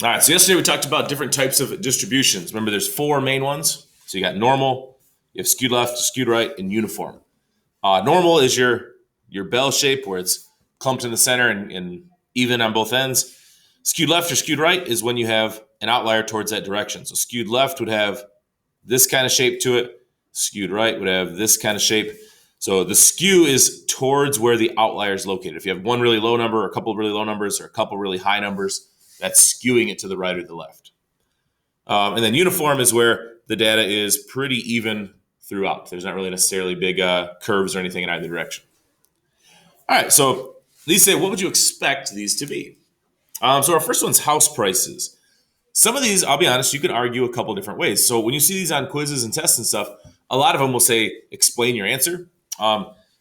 All right, so yesterday we talked about different types of distributions. Remember, there's four main ones. So you got normal, you have skewed left, skewed right, and uniform. Normal is your bell shape where it's clumped in the center and even on both ends. Skewed left or skewed right is when you have an outlier towards that direction. So skewed left would have this kind of shape to it. Skewed right would have this kind of shape. So the skew is towards where the outlier is located. If you have one really low number, or a couple of really low numbers, or a couple of really high numbers, that's skewing it to the right or the left. And then uniform is where the data is pretty even throughout. There's not really necessarily big curves or anything in either direction. All right, so these say, what would you expect these to be? So our first one's house prices. Some of these, I'll be honest, you can argue a couple different ways. So when you see these on quizzes and tests and stuff, a lot of them will say, explain your answer.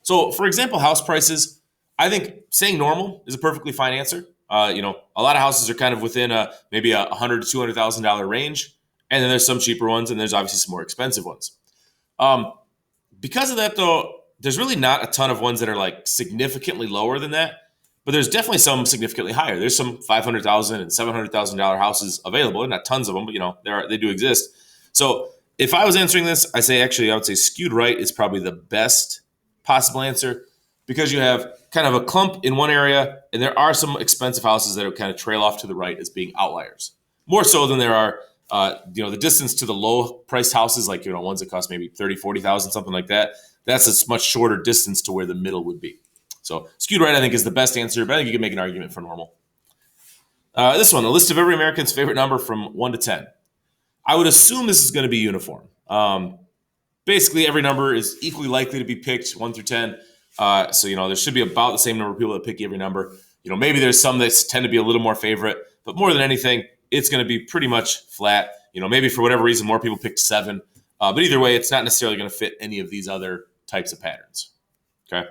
So for example, house prices, I think saying normal is a perfectly fine answer. A lot of houses are kind of within maybe $100,000 to $200,000 range, and then there's some cheaper ones, and there's obviously some more expensive ones. Um, because of that, though, there's really not a ton of ones that are like significantly lower than that, but there's definitely some significantly higher. There's some $500,000 and $700,000 houses available, not tons of them, but they do exist. So if I was answering this, I would say skewed right is probably the best possible answer because you have kind of a clump in one area, and there are some expensive houses that are kind of trail off to the right as being outliers, more so than there are. The distance to the low priced houses, like ones that cost maybe 30, 40,000, something like that. That's a much shorter distance to where the middle would be. So skewed right, I think, is the best answer, but I think you can make an argument for normal. This one, a list of every American's favorite number from 1 to 10. I would assume this is going to be uniform. Basically, every number is equally likely to be picked 1 through 10. So there should be about the same number of people that pick every number. Maybe there's some that tend to be a little more favorite, but more than anything, it's going to be pretty much flat. Maybe for whatever reason, more people picked 7. But either way, it's not necessarily going to fit any of these other types of patterns. Okay.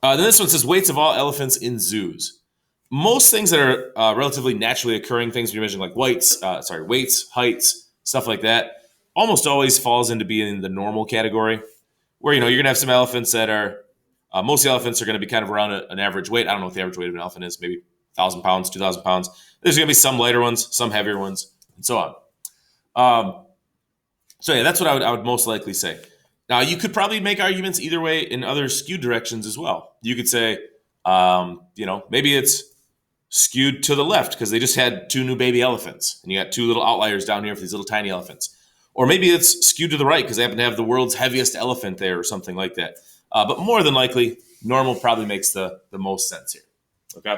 Then this one says weights of all elephants in zoos. Most things that are relatively naturally occurring things, when you mention like weights, heights, stuff like that, almost always falls into being in the normal category, where you're going to have some elephants that are most elephants are going to be kind of around an average weight. I don't know what the average weight of an elephant is, maybe 1,000 pounds, 2,000 pounds. There's going to be some lighter ones, some heavier ones, and so on. That's what I would most likely say. Now, you could probably make arguments either way in other skewed directions as well. You could say, maybe it's skewed to the left because they just had 2 new baby elephants, and you got 2 little outliers down here for these little tiny elephants. Or maybe it's skewed to the right because they happen to have the world's heaviest elephant there or something like that. But more than likely, normal probably makes the most sense here. Okay.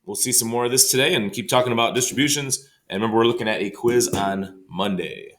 We'll see some more of this today and keep talking about distributions. And remember, we're looking at a quiz on Monday.